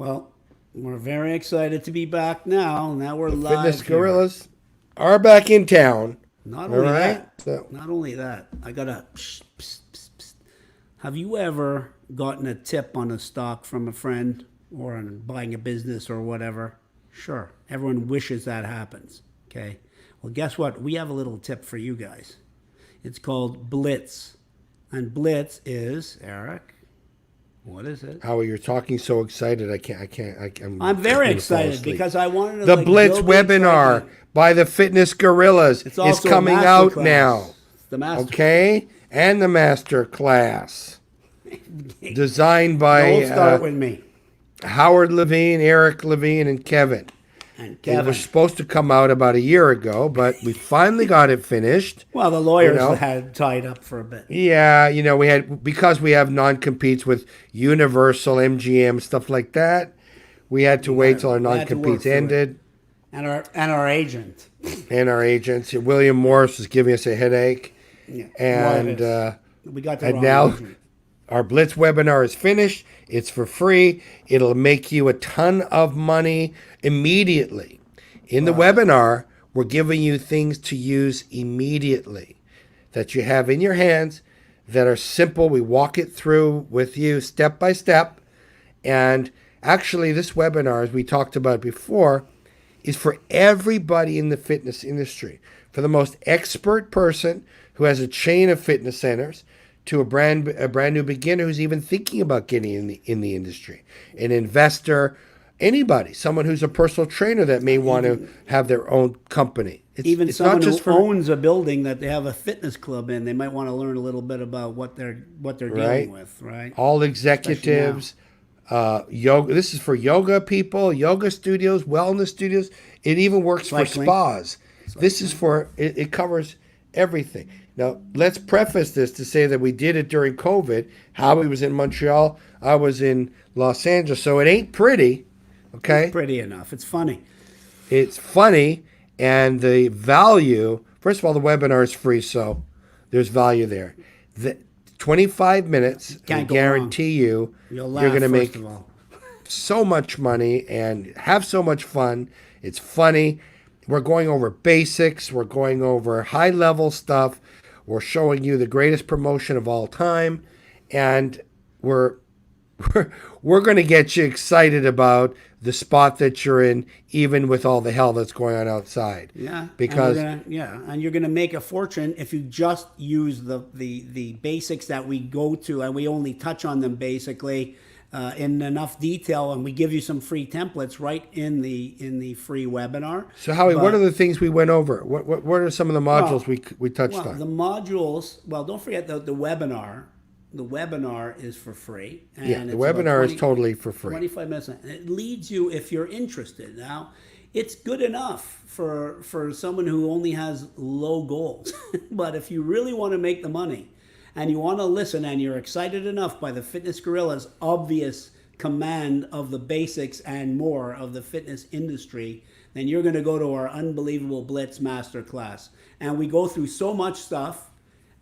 Well, we're very excited to be back now. Now we're The live fitness here. gorillas are back in town. Not All only right. that, So not only that, I got a. Have you ever gotten a tip on a stock from a friend or on buying a business or whatever? Sure, everyone wishes that happens. Okay. Well, guess what? We have a little tip for you guys. It's called Blitz. And Blitz is, Eric, what is it? how you're talking so excited, I'm I'm very going to fall excited asleep. because I wanted to The like Blitz build the webinar excitement. by the Fitness Gorillas It's is also a coming master out now. class. It's the master class. Okay, and the master class designed Don't by start with me Howard Levine, Eric Levine, and Kevin. and It was Kevin. supposed to come out about a year ago, but we finally got it finished. Well, the You lawyers know, had tied up for a bit. yeah, we had because we have non-competes with Universal, MGM, stuff like that. We had to wait till our We had to work non-competes through it, ended, and our agent. and our agents, William Morris, was giving us a headache, Yeah, and Morris. We got the and wrong now agent. our Blitz webinar is finished. It's for free. It'll make you a ton of money immediately. In the webinar, we're giving you things to use immediately that you have in your hands that are simple. We walk it through with you step by step. And actually, this webinar, as we talked about before, is for everybody in the fitness industry. For the most expert person who has a chain of fitness centers to a brand new beginner who's even thinking about getting in the industry, an investor, anybody, someone who's a personal trainer that may want to have their own company. It's Even it's not someone just who for owns a building that they have a fitness club in, they might want to learn a little bit about what they're dealing right. with, right? All Especially now. executives, yoga. This is for yoga people, yoga studios, wellness studios. It even works for Cycling. spas. This is for it covers everything. Now, let's preface this to say that we did it during COVID. Howie was in Montreal. I was in Los Angeles. So it ain't pretty, It's okay? pretty enough. It's funny. It's funny, and the value. First of all, the webinar is free, so there's value there. The 25 minutes, I Can't go wrong. guarantee you, You'll you're laugh going to first make of all. so much money and have so much fun. It's funny. We're going over basics. We're going over high level stuff. We're showing you the greatest promotion of all time, and we're we're going to get you excited about the spot that you're in, even with all the hell that's going on outside. Yeah, Because and you're gonna make a fortune if you just use the basics that we go to, and we only touch on them basically in enough detail, and we give you some free templates right in the free webinar. so, Howie, what are But the things we went over? What are some of the modules well, we touched well, the on? modules. Well, don't forget the webinar. The webinar is for free, Yeah, and the it's about webinar is totally for free. 25 minutes. And it leads you if you're interested. Now, it's good enough for someone who only has low goals. But if you really want to make the money and you want to listen and you're excited enough by the Fitness Gorilla's obvious command of the basics and more of the fitness industry, then you're going to go to our Unbelievable Blitz Masterclass. And we go through so much stuff.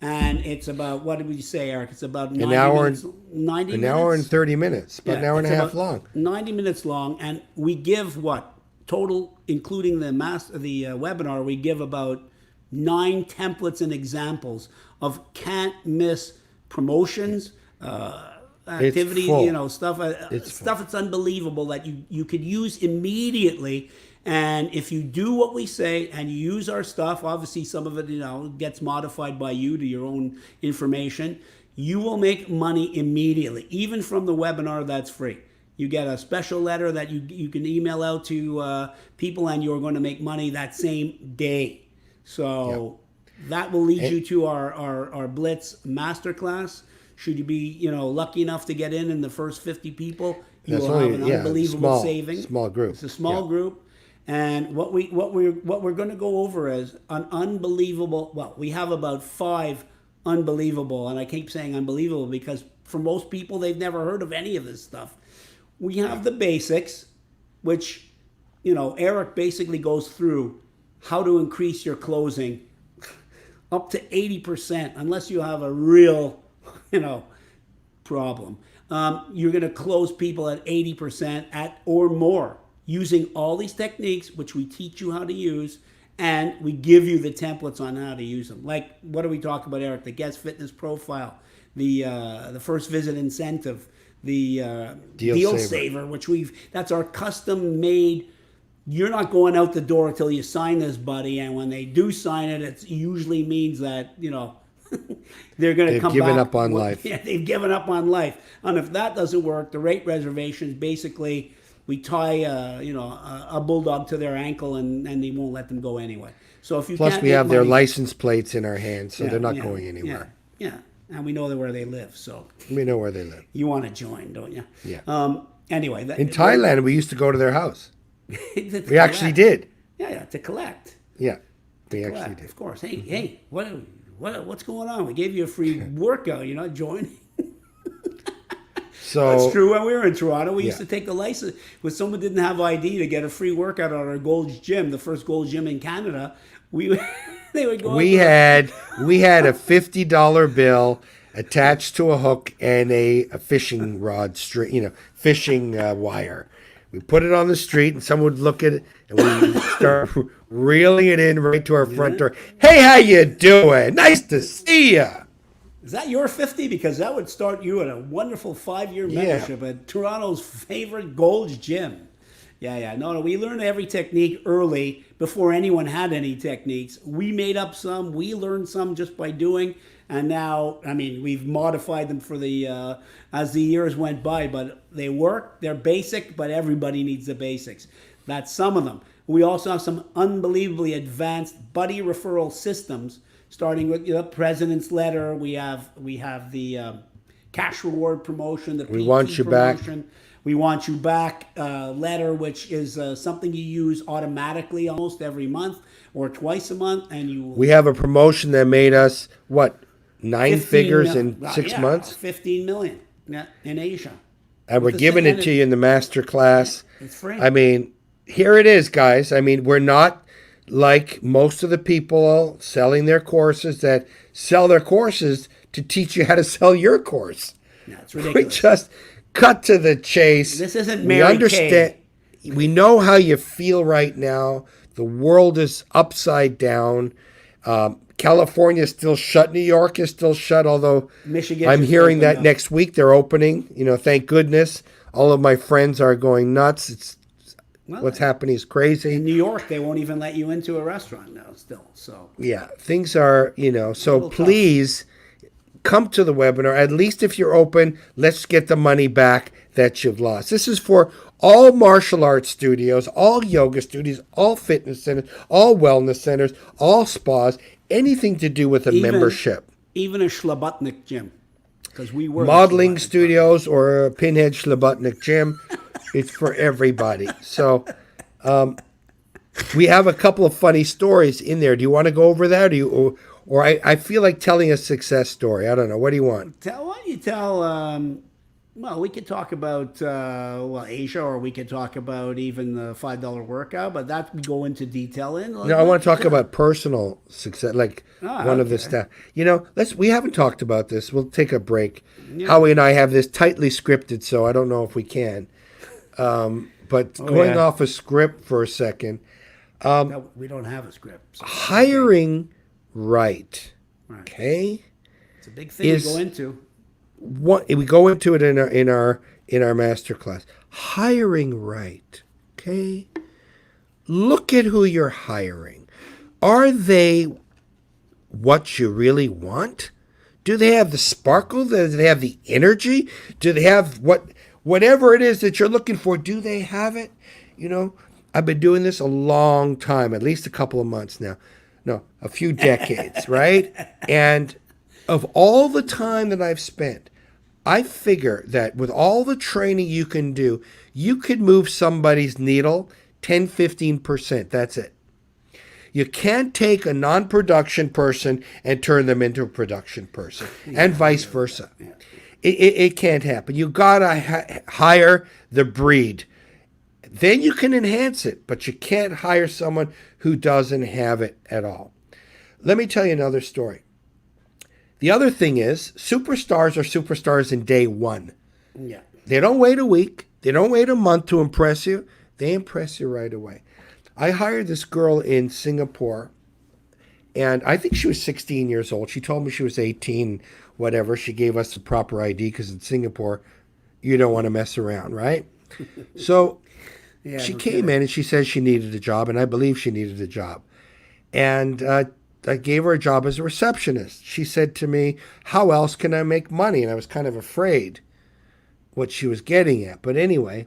And it's about, what did we say, Eric? It's about 90 An hour minutes. and 90 an hour and minutes? 30 minutes, about an Yeah, hour and it's a half about long. 90 minutes long, and we give what total, including the webinar, we give about 9 templates and examples of can't miss promotions, activity, full. stuff, It's full. stuff that's unbelievable that you could use immediately. And if you do what we say and you use our stuff, obviously some of it, gets modified by you to your own information, you will make money immediately, even from the webinar that's free. You get a special letter that you can email out to people, and you're going to make money that same day. So that will lead you to our Blitz Masterclass. Should you be lucky enough to get in the first 50 people, you That's will have only an unbelievable saving. small group. It's a small Yeah. group. And what we're going to go over is an unbelievable. Well, we have about 5 unbelievable, and I keep saying unbelievable because for most people they've never heard of any of this stuff. We have the basics, which Eric basically goes through how to increase your closing up to 80%, unless you have a real problem. you're going to close people at 80% at or more using all these techniques, which we teach you how to use, and we give you the templates on how to use them. Like, what do we talk about, Eric? The guest fitness profile, the first visit incentive, the deal saver, which that's our custom made. You're not going out the door until you sign this, buddy. And when they do sign it, it usually means that, they're going to come back. They've given up on life. Yeah, they've given up on life. And if that doesn't work, the rate reservations, basically, we tie a bulldog to their ankle and they won't let them go anyway. So if you Plus, can't we make have their money- license plates in our hands, so Yeah, they're not yeah, going anywhere. Yeah, and we know where they live, so We know where they live. you want to join, don't you? Yeah. Anyway, In Thailand, we used to go to their house. We actually did. Yeah, to collect. Yeah, we Collect, actually did. of course. Hey, what's going on? We gave you a free workout. You're not joining. So That's true. When we were in Toronto, we used Yeah. to take the license when someone didn't have ID to get a free workout at our Gold's Gym, the first Gold's Gym in Canada. They would go. we had a $50 bill attached to a hook and a fishing rod string, fishing wire. We put it on the street, and someone would look at it, and we start reeling it in right to our front door. Hey, how you doing? Nice to see ya. Is that your 50? Because that would start you at a wonderful 5-year membership at Toronto's favorite Gold's Gym. Yeah. No, we learned every technique early before anyone had any techniques. We made up some. We learned some just by doing. And now, we've modified them for as the years went by. But they work. They're basic, but everybody needs the basics. That's some of them. We also have some unbelievably advanced buddy referral systems, starting with the President's Letter. We have the cash reward promotion, the We PT want you back. promotion. We want you back letter, which is something you use automatically almost every month or twice a month, and you. We have a promotion that made us, 9 figures in mil- 6 yeah, months? 15 million in Asia. And we're With the giving same- it to you in the master class. It's free. Here it is, guys. We're not like most of the people selling their courses that sell their courses to teach you how to sell your course. Yeah, it's We ridiculous. just cut to the chase. This isn't We Mary understand. Kay. We know how you feel right now. The world is upside down. California is still shut. New York is still shut, although Michigan I'm just hearing opened that up. next week they're opening. Thank goodness. All of my friends are going nuts. What's happening is crazy. In New York, they won't even let you into a restaurant now. Still, so Yeah, things are, so little tough. please come to the webinar. At least if you're open, let's get the money back that you've lost. This is for all martial arts studios, all yoga studios, all fitness centers, all wellness centers, all spas, anything to do with a membership. Even a Schlabutnik gym, because we were the Modeling Schlabutnik studios or a Pinhead Schlabutnik gym. It's for everybody. So we have a couple of funny stories in there. Do you want to go over that? Or I feel like telling a success story. I don't know. What do you want? Why don't you tell? Well, we could talk about Asia, or we could talk about even the $5 workout, but that we go into detail in. No, I want to talk about personal success, like one of the staff. We haven't talked about this. We'll take a break. Howie and I have this tightly scripted, so I don't know if we can. But going off a script for a second, No, we don't have a script. So hiring right. Okay. it's a big thing to go into. We go into it in our master class. Hiring right. Okay. Look at who you're hiring. Are they what you really want? Do they have the sparkle? Do they have the energy? Do they have whatever it is that you're looking for? Do they have it? I've been doing this a long time, at least a couple of months now. No, a few decades, right? And of all the time that I've spent, I figure that with all the training you can do, you could move somebody's needle 10, 15%. That's it. You can't take a non-production person and turn them into a production person, and vice versa. It can't happen. You gotta hire the breed. Then you can enhance it, but you can't hire someone who doesn't have it at all. Let me tell you another story. The other thing is, superstars are superstars in day one. Yeah. They don't wait a week. They don't wait a month to impress you. They impress you right away. I hired this girl in Singapore, and I think she was 16 years old. She told me she was 18, whatever. She gave us the proper ID because in Singapore, you don't want to mess around, right? So Yeah, she no came kidding. in and she said she needed a job, and I believe she needed a job. And I gave her a job as a receptionist. She said to me, "How else can I make money?" And I was kind of afraid what she was getting at. But anyway,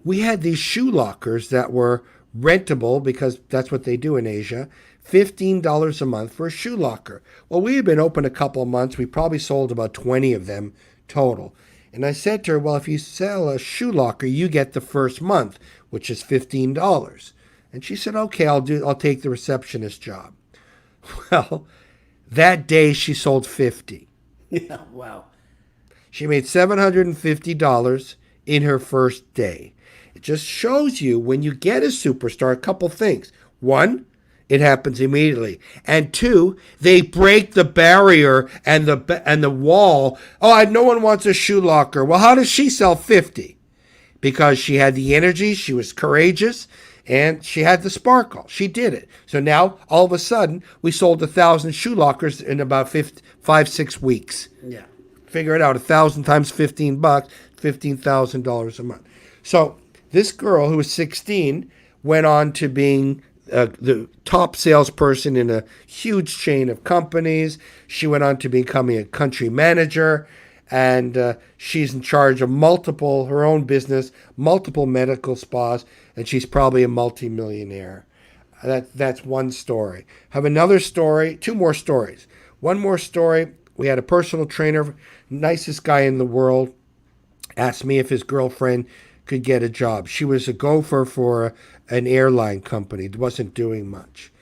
we had these shoe lockers that were rentable because that's what they do in Asia. $15 a month for a shoe locker. Well, we had been open a couple of months. We probably sold about 20 of them total. And I said to her, "Well, if you sell a shoe locker, you get the first month, which is $15." And she said, "Okay, I'll take the receptionist job." Well, that day she sold 50. Yeah, wow. She made $750 in her first day. It just shows you when you get a superstar, a couple things. One, it happens immediately. And two, they break the barrier and the wall. Oh, no one wants a shoe locker. Well, how does she sell 50? Because she had the energy, she was courageous, and she had the sparkle. She did it. So now, all of a sudden, we sold 1,000 shoe lockers in about 5, 6 weeks. Yeah. Figure it out. 1,000 times $15, $15,000 a month. So this girl who was 16 went on to being the top salesperson in a huge chain of companies. She went on to becoming a country manager, and she's in charge of her own business, multiple medical spas, and she's probably a multimillionaire. That's one story. Have another story, two more stories. One more story. We had a personal trainer, nicest guy in the world, asked me if his girlfriend could get a job. She was a gopher for an airline company, wasn't doing much.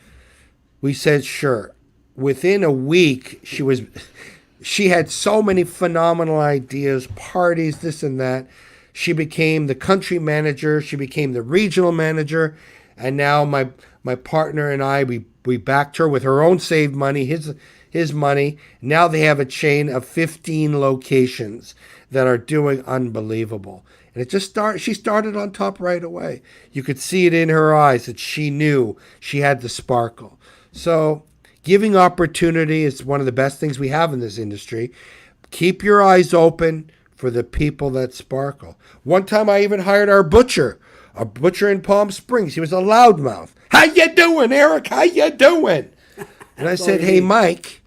We said sure. Within a week, she had so many phenomenal ideas, parties, this and that. She became the country manager. She became the regional manager. And now my partner and I, we backed her with her own saved money, his money. Now they have a chain of 15 locations that are doing unbelievable. And she started on top right away. You could see it in her eyes that she knew she had the sparkle. So giving opportunity is one of the best things we have in this industry. Keep your eyes open for the people that sparkle. One time I even hired a butcher in Palm Springs. He was a loudmouth. "How you doing, Eric? How you doing?" And I said, "Hey, Mike,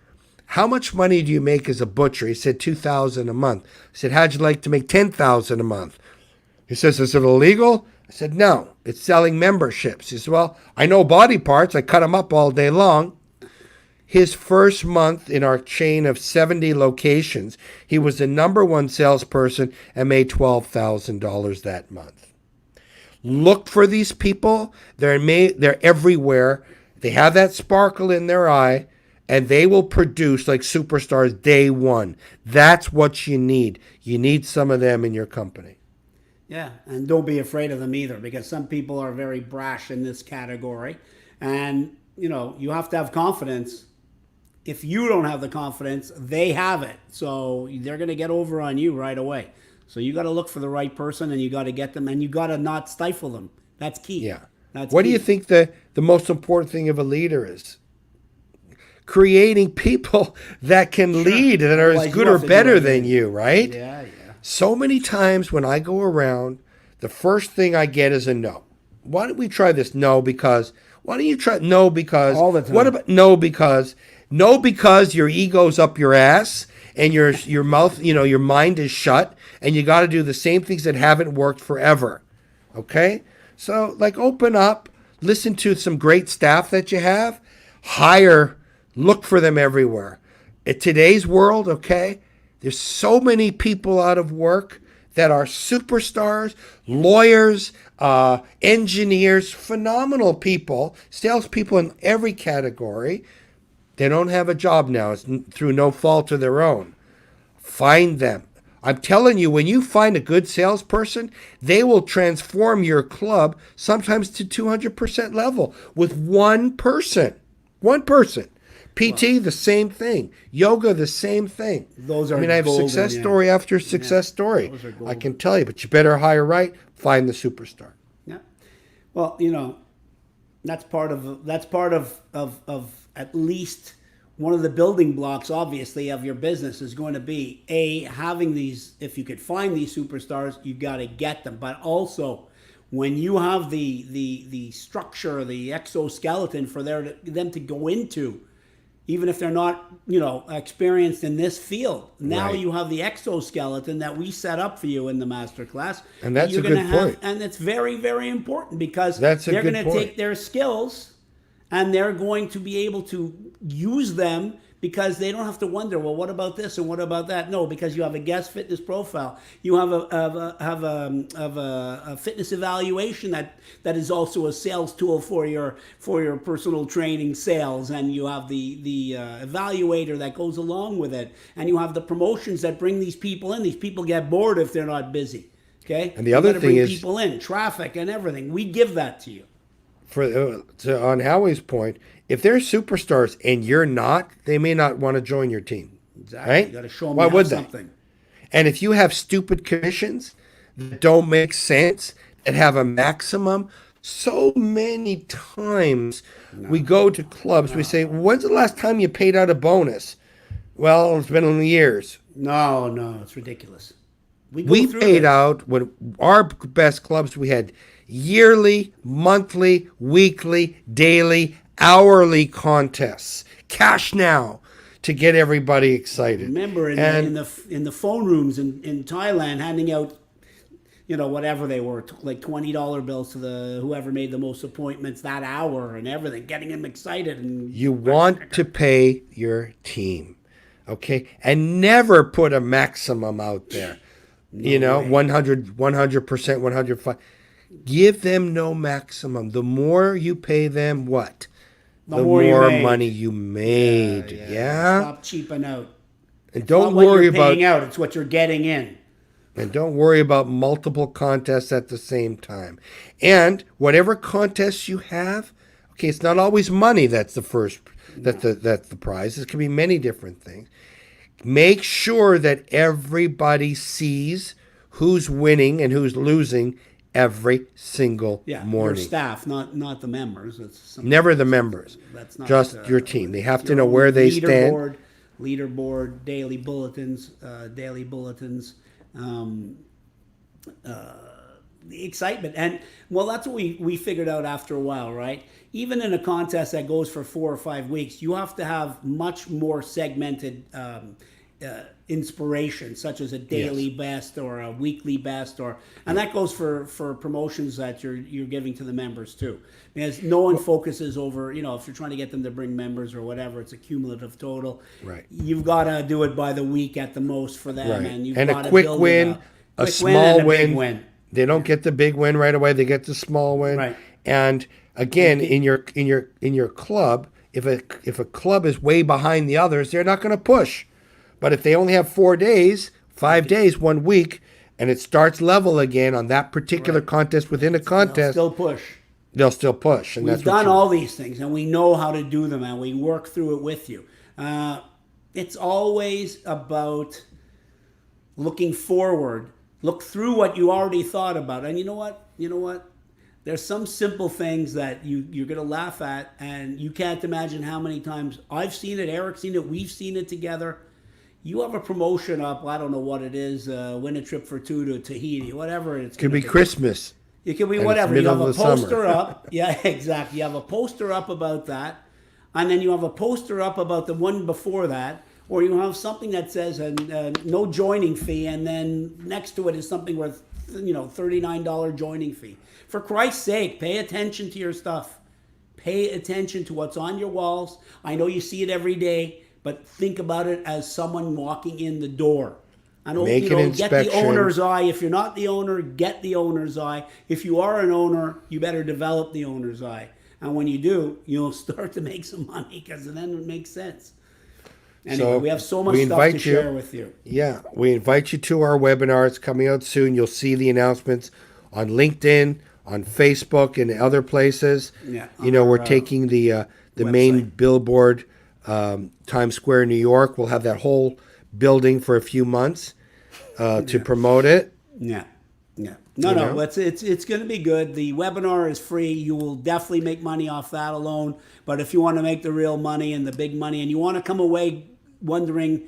how much money do you make as a butcher?" He said, $2,000 a month. I said, "How'd you like to make $10,000 a month?" He says, "Is it illegal?" I said, "No, it's selling memberships." He said, "Well, I know body parts. I cut them up all day long." His first month in our chain of 70 locations, he was the number one salesperson and made $12,000 that month. Look for these people. They're everywhere. They have that sparkle in their eye, and they will produce like superstars day one. That's what you need. You need some of them in your company. Yeah, and don't be afraid of them either, because some people are very brash in this category, and you have to have confidence. If you don't have the confidence, they have it, so they're going to get over on you right away. So you got to look for the right person, and you got to get them, and you got to not stifle them. That's key. Yeah. That's What do key. you think the most important thing of a leader is? Creating people that can lead, that are Otherwise, as you good or have to do better everything. than you, right? Yeah, yeah. So many times when I go around, the first thing I get is a no. Why don't we try this? No, because. Why don't you try? No, because. All the time. What about no, because? No, because your ego's up your ass and your mouth, your mind is shut, and you got to do the same things that haven't worked forever. Okay? So, open up, listen to some great staff that you have, hire, look for them everywhere. In today's world, okay, there's so many people out of work that are superstars, lawyers, engineers, phenomenal people, salespeople in every category. They don't have a job now. It's through no fault of their own. Find them. I'm telling you, when you find a good salesperson, they will transform your club sometimes to 200% level with one person. One person. PT, the same thing. Yoga, the same thing. Those are I mean, I have golden, success yeah. story after success story. those are I golden. can tell you, but you better hire right. Find the superstar. Yeah. Well, that's part of at least one of the building blocks, obviously, of your business is going to be having these. If you could find these superstars, you got to get them. But also, when you have the structure, the exoskeleton for them to go into, even if they're not experienced in this field, now Right. you have the exoskeleton that we set up for you in the masterclass, And that's you're a good gonna have, point. and it's very, very important because That's a they're good going to point. take their skills and they're going to be able to use them because they don't have to wonder, well, what about this and what about that? No, because you have a guest fitness profile, you have a fitness evaluation that is also a sales tool for your personal training sales, and you have the evaluator that goes along with it, and you have the promotions that bring these people in. These people get bored if they're not busy. Okay, And the other gotta thing bring is- people in, traffic and everything. We give that to you. On Howie's point, if they're superstars and you're not, they may not want to join your team. Exactly. Right? You got to show them Why you have would they? something. And if you have stupid commissions that don't make sense, that have a maximum, so many times we go to clubs, we say, when's the last time you paid out a bonus? Well, it's been in years. No, it's ridiculous. We go We through paid this. out, when our best clubs, we had yearly, monthly, weekly, daily, hourly contests. Cash now to get everybody excited. Remember And- in the phone rooms in Thailand, handing out, whatever they were, like $20 bills to whoever made the most appointments that hour and everything, getting them excited. And You want to pay your team, okay? And never put a maximum out there. 100%, 105. Give them no maximum. The more you pay them, what? The more you more make. money you made. Yeah. Stop cheaping out. And It's don't not what worry you're paying about out; it's what you're getting in. And don't worry about multiple contests at the same time. And whatever contests you have, okay, it's not always money that's the first that's the prize. It can be many different things. Make sure that everybody sees who's winning and who's losing every single Yeah, your morning. staff, not the members. Never the members. That's not Just your team. They have to your know own where they stand. Leaderboard, daily bulletins, the excitement. And well, that's what we figured out after a while, right? Even in a contest that goes for 4 or 5 weeks, you have to have much more segmented inspiration, such as a daily best or a weekly best, and that goes for promotions that you're giving to the members too, because no one focuses over, if you're trying to get them to bring members or whatever, it's a cumulative total. Right. You've got to do it by the week at the most for them, Right. and you've And got a to quick build it win, up. a Quick small and a big win. They don't get the big win right away. They get the small win. Right. And again, in your club, if a club is way behind the others, they're not going to push. But if they only have 4 days, 5 days, 1 week, and it starts level again on that particular contest within a contest, Still push. they'll still push. And We've that's what done you- all these things, and we know how to do them, and we work through it with you. It's always about looking forward. Look through what you already thought about. And you know what? There's some simple things that you're going to laugh at, and you can't imagine how many times I've seen it, Eric's seen it, we've seen it together. You have a promotion up, I don't know what it is, win a trip for 2 to Tahiti, whatever it's Could gonna be Christmas. It could be And whatever. it's You have middle a of the summer. poster up. Yeah, exactly. You have a poster up about that. And then you have a poster up about the one before that. Or you have something that says no joining fee. And then next to it is something worth, $39 joining fee. For Christ's sake, pay attention to your stuff. Pay attention to what's on your walls. I know you see it every day, but think about it as someone walking in the door. I don't, Make an get the inspection. owner's eye. If you're not the owner, get the owner's eye. If you are an owner, you better develop the owner's eye. And when you do, you'll start to make some money, because then it makes sense. Anyway, So we have so much we stuff to invite you- share with you. Yeah, we invite you to our webinar. It's coming out soon. You'll see the announcements on LinkedIn, on Facebook, and other places. Yeah, we're on our, taking the main website. billboard Times Square, New York. We'll have that whole building for a few months to promote it. Yeah. Yeah. No, know? it's going to be good. The webinar is free. You will definitely make money off that alone. But if you want to make the real money and the big money, and you want to come away wondering,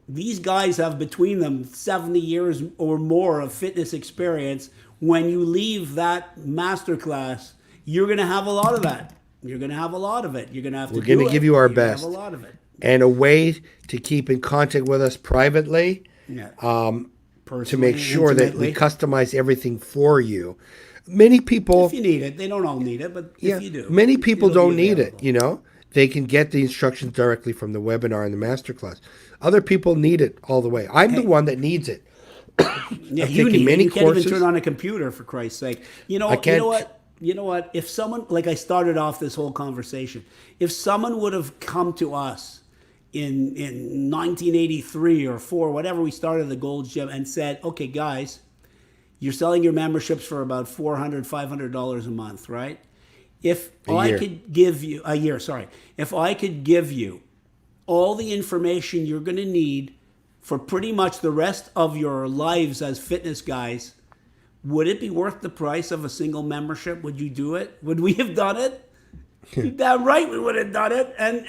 these guys have between them 70 years or more of fitness experience. When you leave that masterclass, you're going to have a lot of that. You're going to have a lot of it. You're going to have to. We're going to give you our best. Have a lot of it. And a way to keep in contact with us privately. Yeah. To make sure that we customize everything for you. Many people, if you need it, they don't all need it, but if you do, many people it'll don't be need available. it. You know, they can get the instructions directly from the webinar and the masterclass. Other people need it all the way. I'm the one that needs it. Yeah, I've you taken need many it. You can't courses. even turn on a computer, for Christ's sake. You know, I can't. you know what? You know what? If someone, like I started off this whole conversation, if someone would have come to us in 1983 or 4, whatever we started the Gold's Gym, and said, okay, guys, you're selling your memberships for about $400, $500 a month, right? If I could give you a year, sorry, if I could give you all the information you're going to need for pretty much the rest of your lives as fitness guys, would it be worth the price of a single membership? Would you do it? Would we have done it? You're damn right we would have done it. And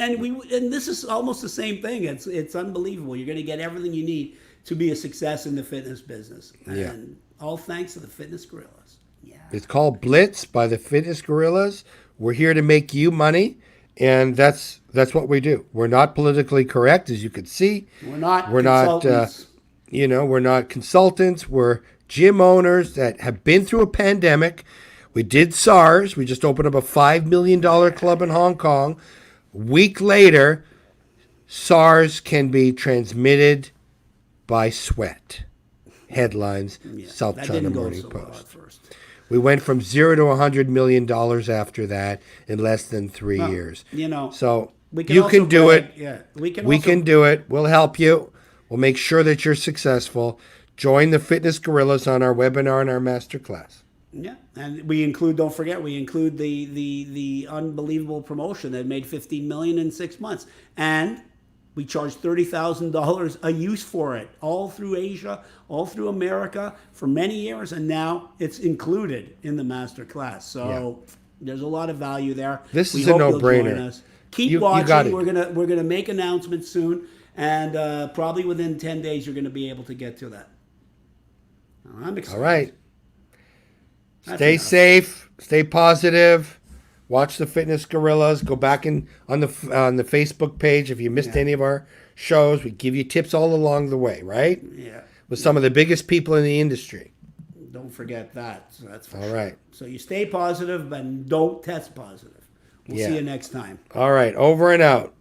this is almost the same thing. It's unbelievable. You're going to get everything you need to be a success in the fitness business. And all thanks to the Fitness Guerrillas. Yeah. It's called Blitz by the Fitness Guerrillas. We're here to make you money, and that's what we do. We're not politically correct, as you can see. We're not We're consultants. we're not consultants. We're gym owners that have been through a pandemic. We did SARS. We just opened up a $5 million club in Hong Kong. Week later, SARS can be transmitted by sweat. Headlines, South That China didn't go Morning so well Post. at first. We went from $0 to $100 million after that in less than 3 years. You know, So we you also can do brag- it. Yeah, We can do it. We'll help you. We'll make sure that you're successful. Join the Fitness Guerrillas on our webinar and our masterclass. Yeah, and we include. Don't forget, we include the unbelievable promotion that made $15 million in 6 months, and we charge $30,000 a use for it, all through Asia, all through America for many years, and now it's included in the master class. So there's a lot of value there. This We is a hope you'll no-brainer. join us. Keep You watching. got it. We're gonna make announcements soon, and probably within 10 days you're gonna be able to get to that. I'm excited. All right. That's Stay enough. safe. Stay positive. Watch the Fitness Guerrillas. Go back on the Facebook page if you missed any of our shows. We give you tips all along the way, right? Yeah. With some of the biggest people in the industry. Don't forget that. So that's for All sure. right. So you stay positive, but don't test positive. We'll see you next time. All right. Over and out.